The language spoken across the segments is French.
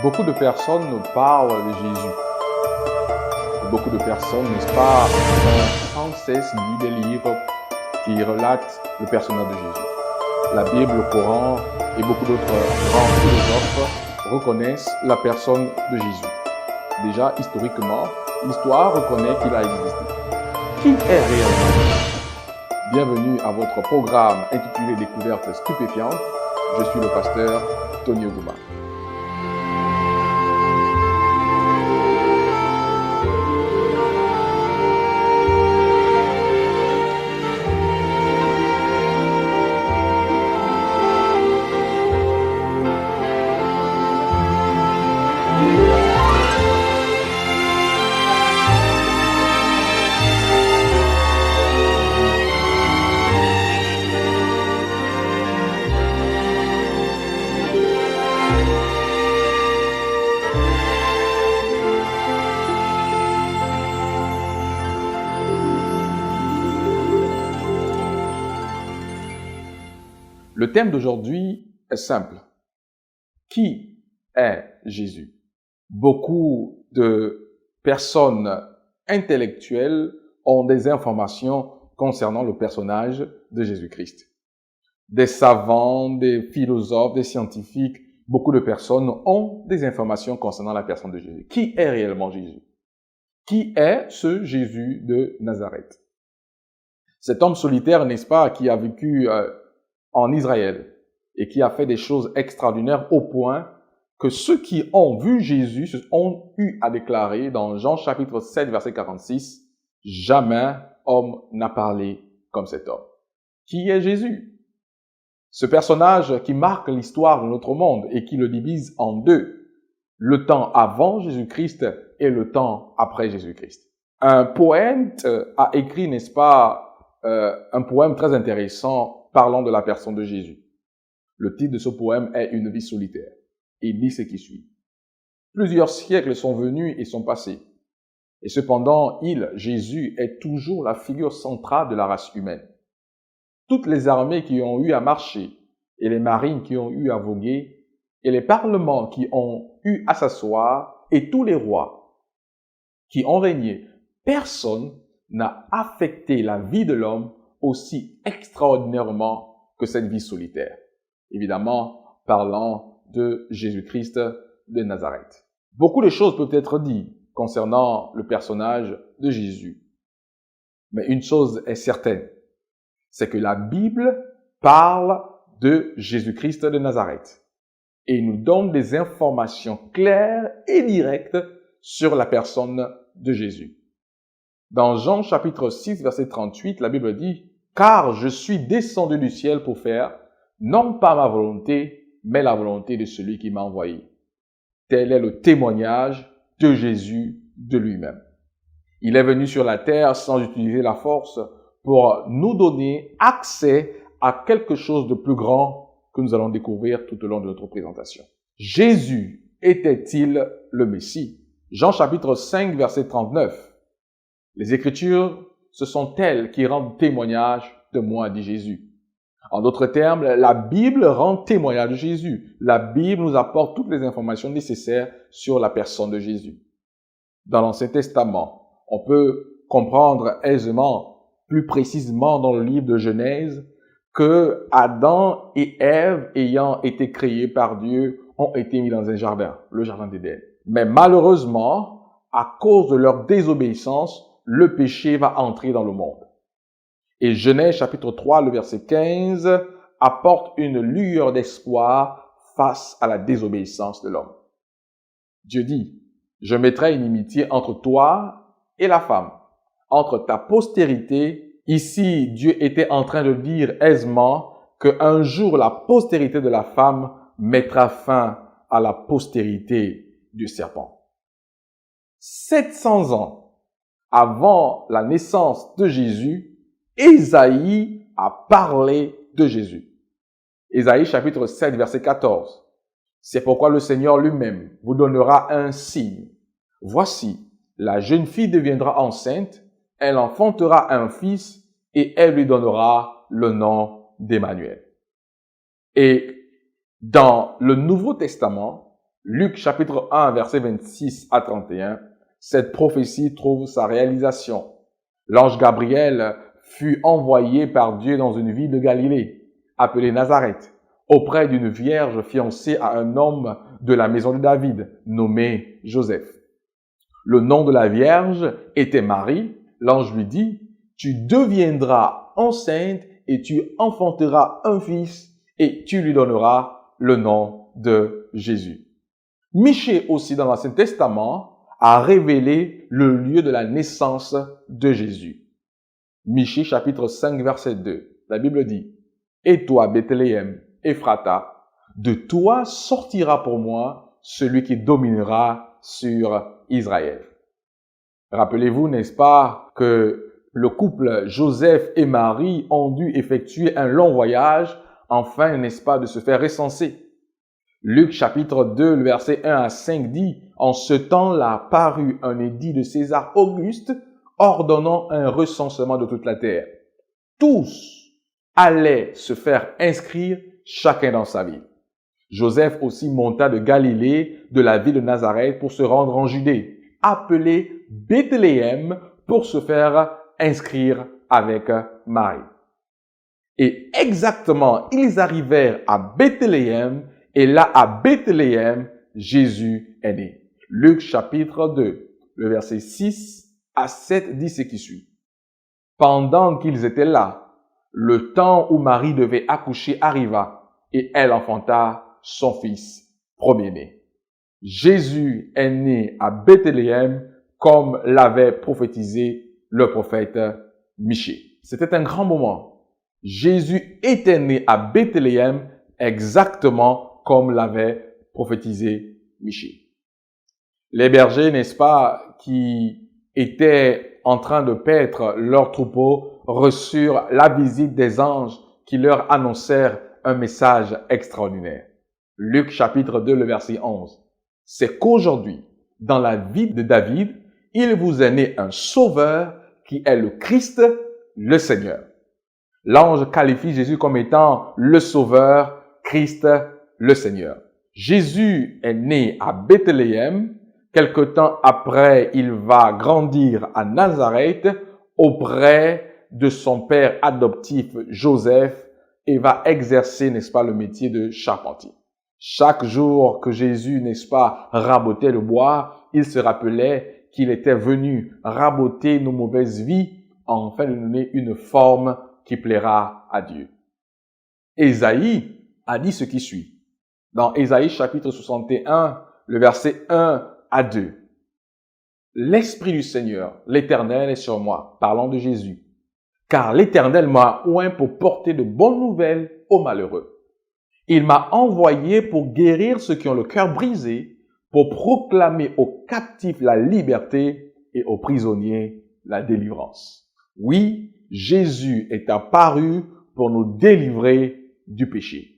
Beaucoup de personnes nous parlent de Jésus. Beaucoup de personnes, n'est-ce pas, ont sans cesse lu des livres qui relatent le personnage de Jésus. La Bible, le Coran et beaucoup d'autres grands philosophes reconnaissent la personne de Jésus. Déjà, historiquement, l'histoire reconnaît qu'il a existé. Qui est réellement Jésus? Bienvenue à votre programme intitulé Découvertes stupéfiantes. Je suis le pasteur Tony Oguma. Le thème d'aujourd'hui est simple. Qui est Jésus? Beaucoup de personnes intellectuelles ont des informations concernant le personnage de Jésus-Christ. Des savants, des philosophes, des scientifiques, beaucoup de personnes ont des informations concernant la personne de Jésus. Qui est réellement Jésus? Qui est ce Jésus de Nazareth? Cet homme solitaire, n'est-ce pas, qui a vécu en Israël et qui a fait des choses extraordinaires au point que ceux qui ont vu Jésus ont eu à déclarer dans Jean chapitre 7 verset 46, « Jamais homme n'a parlé comme cet homme ». Qui est Jésus? Ce personnage qui marque l'histoire de notre monde et qui le divise en deux, le temps avant Jésus-Christ et le temps après Jésus-Christ. Un poète a écrit, n'est-ce pas, un poème très intéressant parlant de la personne de Jésus. Le titre de ce poème est « Une vie solitaire ». Il dit ce qui suit. Plusieurs siècles sont venus et sont passés. Et cependant, Jésus, est toujours la figure centrale de la race humaine. Toutes les armées qui ont eu à marcher, et les marines qui ont eu à voguer, et les parlements qui ont eu à s'asseoir, et tous les rois qui ont régné, personne n'a affecté la vie de l'homme aussi extraordinairement que cette vie solitaire. Évidemment, parlant de Jésus-Christ de Nazareth. Beaucoup de choses peuvent être dites concernant le personnage de Jésus. Mais une chose est certaine, c'est que la Bible parle de Jésus-Christ de Nazareth et nous donne des informations claires et directes sur la personne de Jésus. Dans Jean chapitre 6, verset 38, la Bible dit « Car je suis descendu du ciel pour faire, non pas ma volonté, mais la volonté de celui qui m'a envoyé. » Tel est le témoignage de Jésus de lui-même. Il est venu sur la terre sans utiliser la force pour nous donner accès à quelque chose de plus grand que nous allons découvrir tout au long de notre présentation. Jésus était-il le Messie? Jean chapitre 5, verset 39. Les Écritures, ce sont elles qui rendent témoignage de moi, dit Jésus. En d'autres termes, la Bible rend témoignage de Jésus. La Bible nous apporte toutes les informations nécessaires sur la personne de Jésus. Dans l'Ancien Testament, on peut comprendre aisément, plus précisément dans le livre de Genèse, que Adam et Ève, ayant été créés par Dieu, ont été mis dans un jardin, le jardin d'Éden. Mais malheureusement, à cause de leur désobéissance, le péché va entrer dans le monde. Et Genèse chapitre 3, le verset 15, apporte une lueur d'espoir face à la désobéissance de l'homme. Dieu dit, « Je mettrai une inimitié entre toi et la femme, entre ta postérité. » Ici, Dieu était en train de dire aisément qu'un jour, la postérité de la femme mettra fin à la postérité du serpent. 700 ans avant la naissance de Jésus, Ésaïe a parlé de Jésus. Ésaïe chapitre 7, verset 14. C'est pourquoi le Seigneur lui-même vous donnera un signe. Voici, la jeune fille deviendra enceinte, elle enfantera un fils et elle lui donnera le nom d'Emmanuel. Et dans le Nouveau Testament, Luc chapitre 1, verset 26 à 31, cette prophétie trouve sa réalisation. L'ange Gabriel fut envoyé par Dieu dans une ville de Galilée, appelée Nazareth, auprès d'une vierge fiancée à un homme de la maison de David, nommé Joseph. Le nom de la vierge était Marie. L'ange lui dit, « Tu deviendras enceinte et tu enfanteras un fils et tu lui donneras le nom de Jésus. » Michée aussi dans l'Ancien Testament a révélé le lieu de la naissance de Jésus. Michée chapitre 5 verset 2, la Bible dit, « Et toi, Bethléem, Ephrata, de toi sortira pour moi celui qui dominera sur Israël. » Rappelez-vous, n'est-ce pas, que le couple Joseph et Marie ont dû effectuer un long voyage afin, n'est-ce pas, de se faire recenser. Luc chapitre 2, le verset 1 à 5 dit, « En ce temps-là parut un édit de César Auguste ordonnant un recensement de toute la terre. Tous allaient se faire inscrire, chacun dans sa ville. Joseph aussi monta de Galilée, de la ville de Nazareth, pour se rendre en Judée, appelé Bethléem, pour se faire inscrire avec Marie. Et exactement, ils arrivèrent à Bethléem, et là, à Bethléem, Jésus est né. Luc chapitre 2, le verset 6 à 7 dit ce qui suit. Pendant qu'ils étaient là, le temps où Marie devait accoucher arriva, et elle enfanta son fils premier-né. Jésus est né à Bethléem, comme l'avait prophétisé le prophète Michée. C'était un grand moment. Jésus était né à Bethléem exactement comme l'avait prophétisé Michée. Les bergers, n'est-ce pas, qui étaient en train de paître leurs troupeaux, reçurent la visite des anges qui leur annoncèrent un message extraordinaire. Luc chapitre 2, le verset 11. C'est qu'aujourd'hui, dans la ville de David, il vous est né un sauveur qui est le Christ, le Seigneur. L'ange qualifie Jésus comme étant le sauveur, Christ, le Seigneur. Jésus est né à Bethléem. Quelque temps après, il va grandir à Nazareth auprès de son père adoptif Joseph et va exercer, n'est-ce pas, le métier de charpentier. Chaque jour que Jésus, n'est-ce pas, rabotait le bois, il se rappelait qu'il était venu raboter nos mauvaises vies afin de nous donner une forme qui plaira à Dieu. Ésaïe a dit ce qui suit. Dans Ésaïe chapitre 61, le verset 1 à 2. L'Esprit du Seigneur, l'Éternel, est sur moi, parlant de Jésus. Car l'Éternel m'a oint pour porter de bonnes nouvelles aux malheureux. Il m'a envoyé pour guérir ceux qui ont le cœur brisé, pour proclamer aux captifs la liberté et aux prisonniers la délivrance. Oui, Jésus est apparu pour nous délivrer du péché.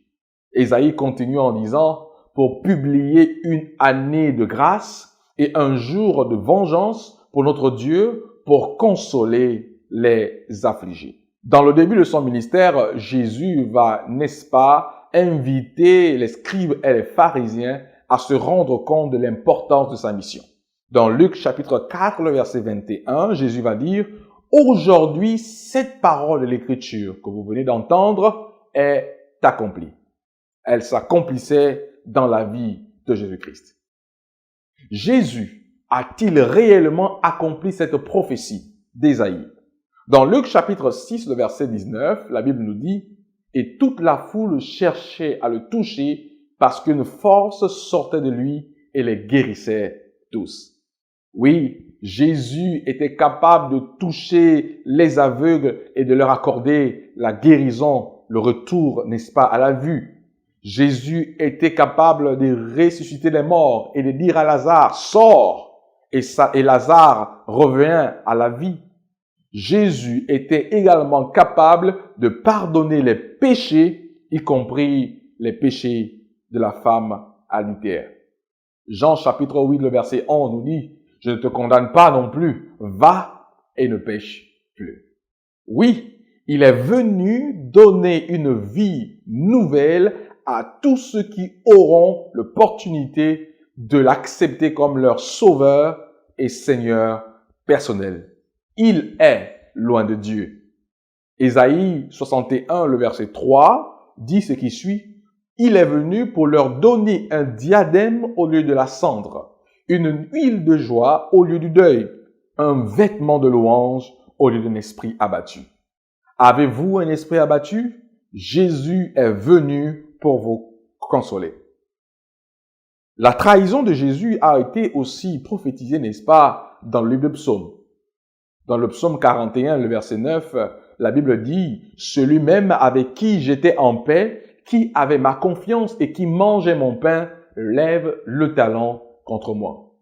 Ésaïe continue en disant, pour publier une année de grâce et un jour de vengeance pour notre Dieu, pour consoler les affligés. Dans le début de son ministère, Jésus va, n'est-ce pas, inviter les scribes et les pharisiens à se rendre compte de l'importance de sa mission. Dans Luc chapitre 4, le verset 21, Jésus va dire, « Aujourd'hui, cette parole de l'Écriture que vous venez d'entendre est accomplie. » Elle s'accomplissait dans la vie de Jésus-Christ. Jésus a-t-il réellement accompli cette prophétie d'Ésaïe? Dans Luc chapitre 6, le verset 19, la Bible nous dit, « Et toute la foule cherchait à le toucher parce qu'une force sortait de lui et les guérissait tous. » Oui, Jésus était capable de toucher les aveugles et de leur accorder la guérison, le retour, n'est-ce pas, à la vue. Jésus était capable de ressusciter les morts et de dire à Lazare, « Sors !» et Lazare revient à la vie. Jésus était également capable de pardonner les péchés, y compris les péchés de la femme adultère. Jean chapitre 8, le verset 11 nous dit, « Je ne te condamne pas non plus, va et ne pêche plus. » Oui, il est venu donner une vie nouvelle à tous ceux qui auront l'opportunité de l'accepter comme leur sauveur et Seigneur personnel. Il est loin de Dieu. Ésaïe 61, le verset 3, dit ce qui suit. Il est venu pour leur donner un diadème au lieu de la cendre, une huile de joie au lieu du deuil, un vêtement de louange au lieu d'un esprit abattu. Avez-vous un esprit abattu? Jésus est venu pour vous consoler. La trahison de Jésus a été aussi prophétisée, n'est-ce pas, dans le livre de Psaume. Dans le psaume 41, le verset 9, la Bible dit « Celui-même avec qui j'étais en paix, qui avait ma confiance et qui mangeait mon pain, lève le talon contre moi. »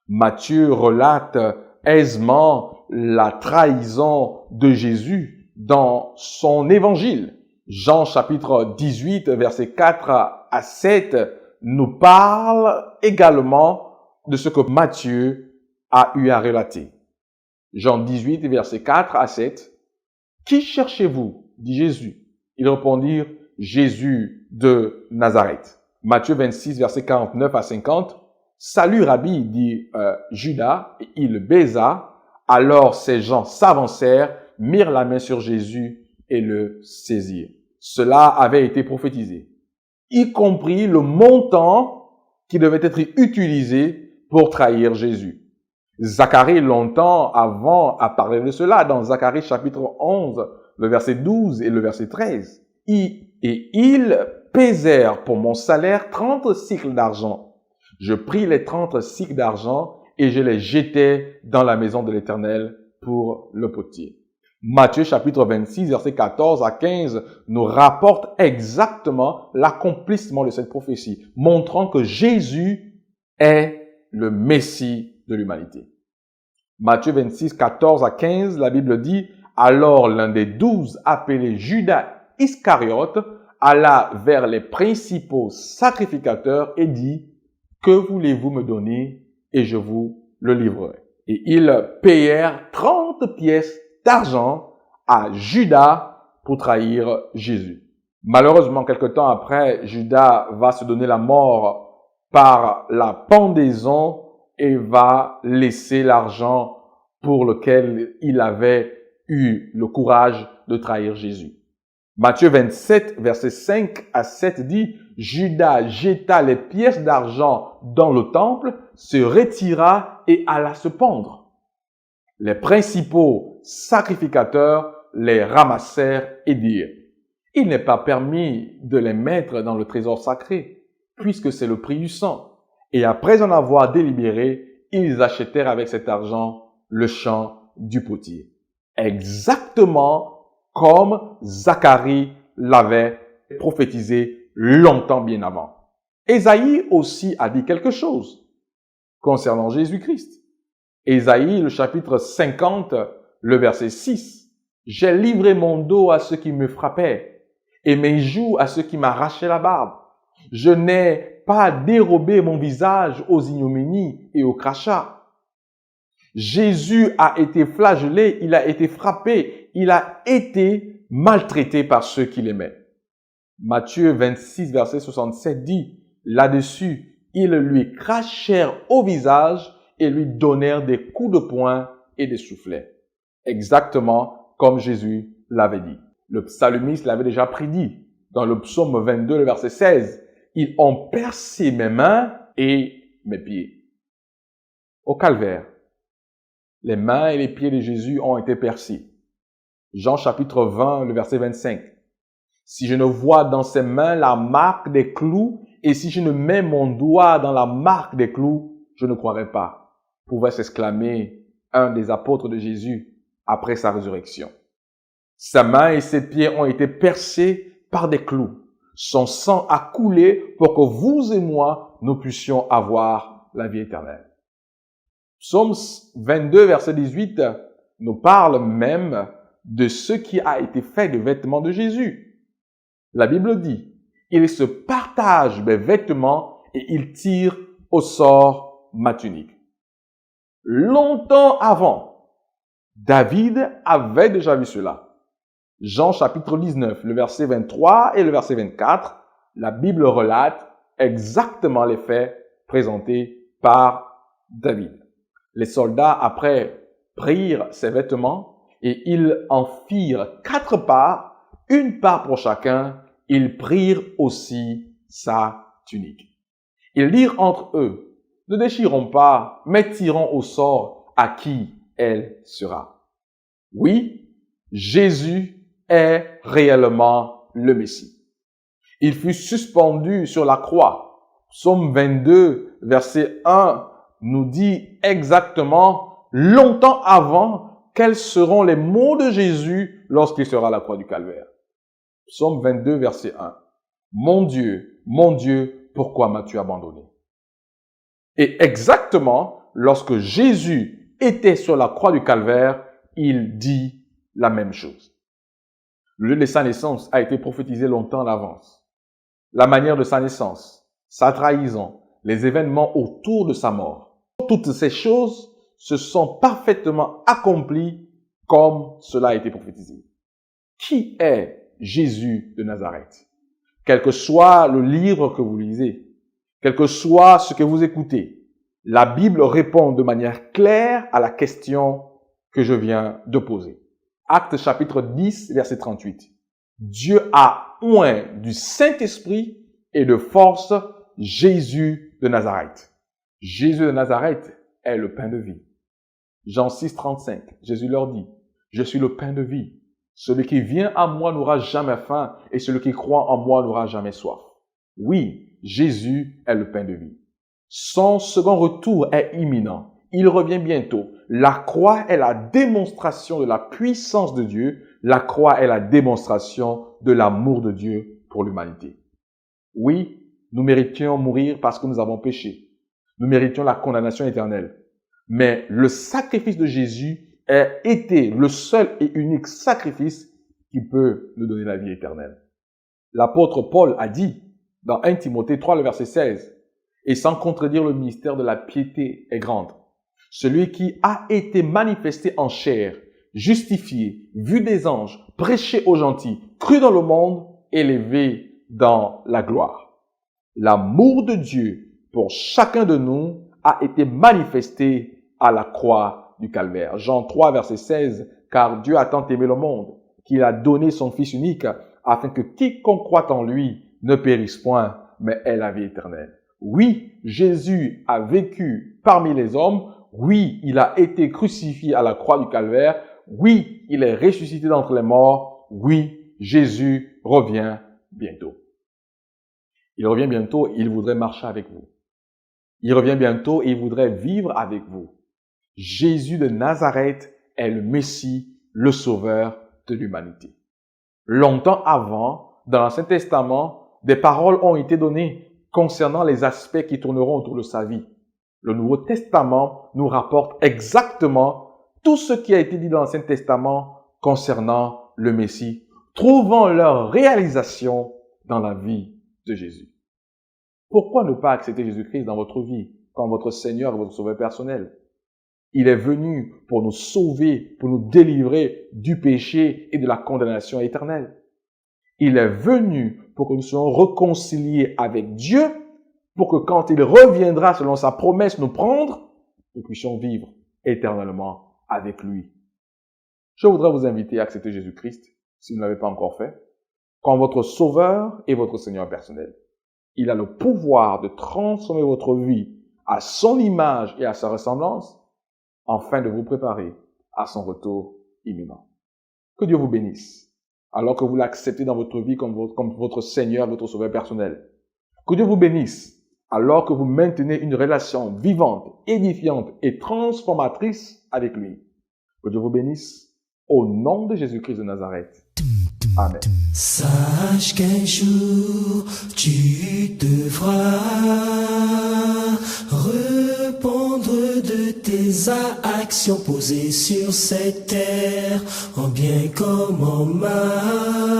Matthieu relate aisément la trahison de Jésus dans son évangile. Jean chapitre 18, verset 4 à 7, nous parle également de ce que Matthieu a eu à relater. Jean 18, verset 4 à 7. « Qui cherchez-vous » dit Jésus. Ils répondirent « Jésus de Nazareth. » Matthieu 26, verset 49 à 50. « Salut Rabbi » dit Judas, et il le baisa. Alors ces gens s'avancèrent, mirent la main sur Jésus et le saisirent. Cela avait été prophétisé, y compris le montant qui devait être utilisé pour trahir Jésus. Zacharie, longtemps avant, a parlé de cela dans Zacharie chapitre 11, le verset 12 et le verset 13. Et ils pesèrent pour mon salaire 30 cycles d'argent. Je pris les 30 cycles d'argent et je les jetai dans la maison de l'Éternel pour le potier. Matthieu chapitre 26, verset 14 à 15 nous rapporte exactement l'accomplissement de cette prophétie, montrant que Jésus est le Messie de l'humanité. Matthieu 26, 14 à 15, la Bible dit « Alors l'un des 12, appelé Judas Iscariote, alla vers les principaux sacrificateurs et dit « Que voulez-vous me donner et je vous le livrerai. » Et ils payèrent 30 pièces d'argent à Judas pour trahir Jésus. Malheureusement, quelque temps après, Judas va se donner la mort par la pendaison et va laisser l'argent pour lequel il avait eu le courage de trahir Jésus. Matthieu 27, versets 5 à 7 dit « Judas jeta les pièces d'argent dans le temple, se retira et alla se pendre. Les principaux sacrificateurs les ramassèrent et dirent « Il n'est pas permis de les mettre dans le trésor sacré, puisque c'est le prix du sang. » Et après en avoir délibéré, ils achetèrent avec cet argent le champ du potier. Exactement comme Zacharie l'avait prophétisé longtemps bien avant. Ésaïe aussi a dit quelque chose concernant Jésus-Christ. Ésaïe, le chapitre 50, le verset 6. « J'ai livré mon dos à ceux qui me frappaient et mes joues à ceux qui m'arrachaient la barbe. Je n'ai pas dérobé mon visage aux ignominies et aux crachats. » Jésus a été flagellé, il a été frappé, il a été maltraité par ceux qui l'aimaient. Matthieu 26, verset 67 dit, là-dessus, ils lui crachèrent au visage et lui donnèrent des coups de poing et des soufflets. Exactement comme Jésus l'avait dit. Le psalmiste l'avait déjà prédit dans le psaume 22, le verset 16. Ils ont percé mes mains et mes pieds. Au calvaire, les mains et les pieds de Jésus ont été percés. Jean chapitre 20, le verset 25. Si je ne vois dans ses mains la marque des clous et si je ne mets mon doigt dans la marque des clous, je ne croirai pas, pouvait s'exclamer un des apôtres de Jésus après sa résurrection. Sa main et ses pieds ont été percés par des clous. Son sang a coulé pour que vous et moi, nous puissions avoir la vie éternelle. Psaume 22, verset 18, nous parle même de ce qui a été fait des vêtements de Jésus. La Bible dit, il se partage mes vêtements et il tire au sort ma tunique. Longtemps avant, David avait déjà vu cela. Jean chapitre 19, le verset 23 et le verset 24, la Bible relate exactement les faits présenté par David. Les soldats, après, prirent ses vêtements et ils en firent 4 parts, une part pour chacun. Ils prirent aussi sa tunique. Ils dirent entre eux, ne déchirons pas, mais tirons au sort à qui elle sera. Oui, Jésus est réellement le Messie. Il fut suspendu sur la croix. Psaume 22, verset 1, nous dit exactement, longtemps avant, quels seront les mots de Jésus lorsqu'il sera à la croix du Calvaire. Psaume 22, verset 1. Mon Dieu, pourquoi m'as-tu abandonné? Et exactement, lorsque Jésus était sur la croix du Calvaire, il dit la même chose. Le lieu de sa naissance a été prophétisé longtemps en avance. La manière de sa naissance, sa trahison, les événements autour de sa mort. Toutes ces choses se sont parfaitement accomplies comme cela a été prophétisé. Qui est Jésus de Nazareth? Quel que soit le livre que vous lisez, quel que soit ce que vous écoutez, la Bible répond de manière claire à la question que je viens de poser. Actes chapitre 10, verset 38. Dieu a oint du Saint-Esprit et de force Jésus de Nazareth. Jésus de Nazareth est le pain de vie. Jean 6, 35. Jésus leur dit, je suis le pain de vie. Celui qui vient à moi n'aura jamais faim et celui qui croit en moi n'aura jamais soif. Oui, Jésus est le pain de vie. Son second retour est imminent. Il revient bientôt. La croix est la démonstration de la puissance de Dieu. La croix est la démonstration de l'amour de Dieu pour l'humanité. Oui, nous méritions mourir parce que nous avons péché. Nous méritions la condamnation éternelle. Mais le sacrifice de Jésus a été le seul et unique sacrifice qui peut nous donner la vie éternelle. L'apôtre Paul a dit dans 1 Timothée 3, le verset 16, « Et sans contredire le mystère de la piété est grande. Celui qui a été manifesté en chair, justifié, vu des anges, prêché aux gentils, cru dans le monde, élevé dans la gloire. » L'amour de Dieu pour chacun de nous a été manifesté à la croix du Calvaire. Jean 3, verset 16, « Car Dieu a tant aimé le monde qu'il a donné son Fils unique afin que quiconque croit en lui ne périsse point, mais ait la vie éternelle. » Oui, Jésus a vécu parmi les hommes. Oui, il a été crucifié à la croix du Calvaire. Oui, il est ressuscité d'entre les morts. Oui, Jésus revient bientôt. Il revient bientôt et il voudrait marcher avec vous. Il revient bientôt et il voudrait vivre avec vous. Jésus de Nazareth est le Messie, le Sauveur de l'humanité. Longtemps avant, dans l'Ancien Testament, des paroles ont été données concernant les aspects qui tourneront autour de sa vie. Le Nouveau Testament nous rapporte exactement tout ce qui a été dit dans l'Ancien Testament concernant le Messie, trouvant leur réalisation dans la vie de Jésus. Pourquoi ne pas accepter Jésus-Christ dans votre vie comme votre Seigneur et votre Sauveur personnel? Il est venu pour nous sauver, pour nous délivrer du péché et de la condamnation éternelle. Il est venu pour que nous soyons réconciliés avec Dieu, pour que quand il reviendra selon sa promesse nous prendre, nous puissions vivre éternellement avec lui. Je voudrais vous inviter à accepter Jésus-Christ, si vous ne l'avez pas encore fait, comme votre Sauveur et votre Seigneur personnel. Il a le pouvoir de transformer votre vie à son image et à sa ressemblance, afin de vous préparer à son retour imminent. Que Dieu vous bénisse, alors que vous l'acceptez dans votre vie comme votre Seigneur, votre Sauveur personnel. Que Dieu vous bénisse, alors que vous maintenez une relation vivante, édifiante et transformatrice avec lui. Que Dieu vous bénisse, au nom de Jésus-Christ de Nazareth. Amen. Sache qu'un jour tu devras répondre de tes actions posées sur cette terre, en bien comme en mal,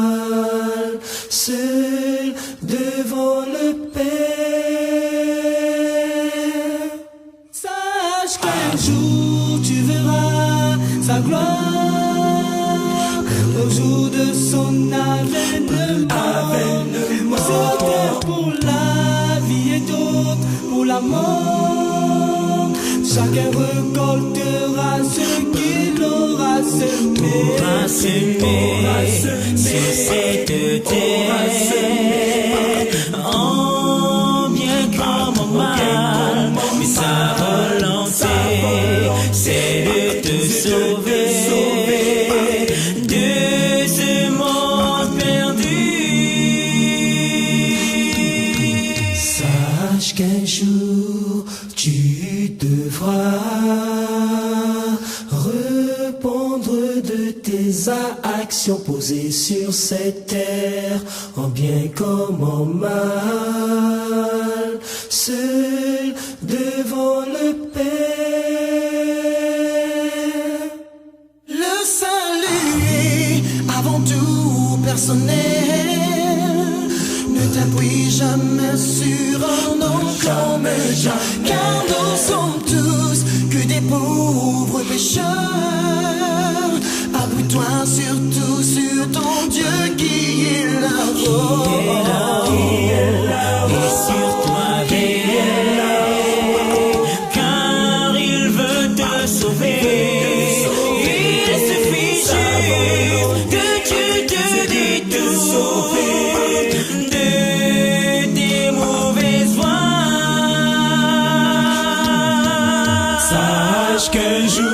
seul devant le Père. Sache qu'un jour tu verras sa gloire au jour de son avènement. Sur terre pour la vie et d'autres, pour la amour. Chacun récoltera ce qu'il aura semé. Aura semé sur cette terre, en bien comme en mal, mais sa volonté, c'est de te sauver de ce monde perdu. Sache qu'un jour tu devras répondre de tes actions posées sur cette terre, en bien comme en mal, seul devant le Père. Le salut est avant tout personnel. Ne t'appuie jamais sur un homme comme Jean, car nous sommes tous que des pauvres pécheurs. Appuie-toi surtout sur ton Dieu qui est là-haut. Et sur toi veille, car il veut te sauver. Il suffit juste que tu te détournes de tes mauvaises voies. Sache qu'un jour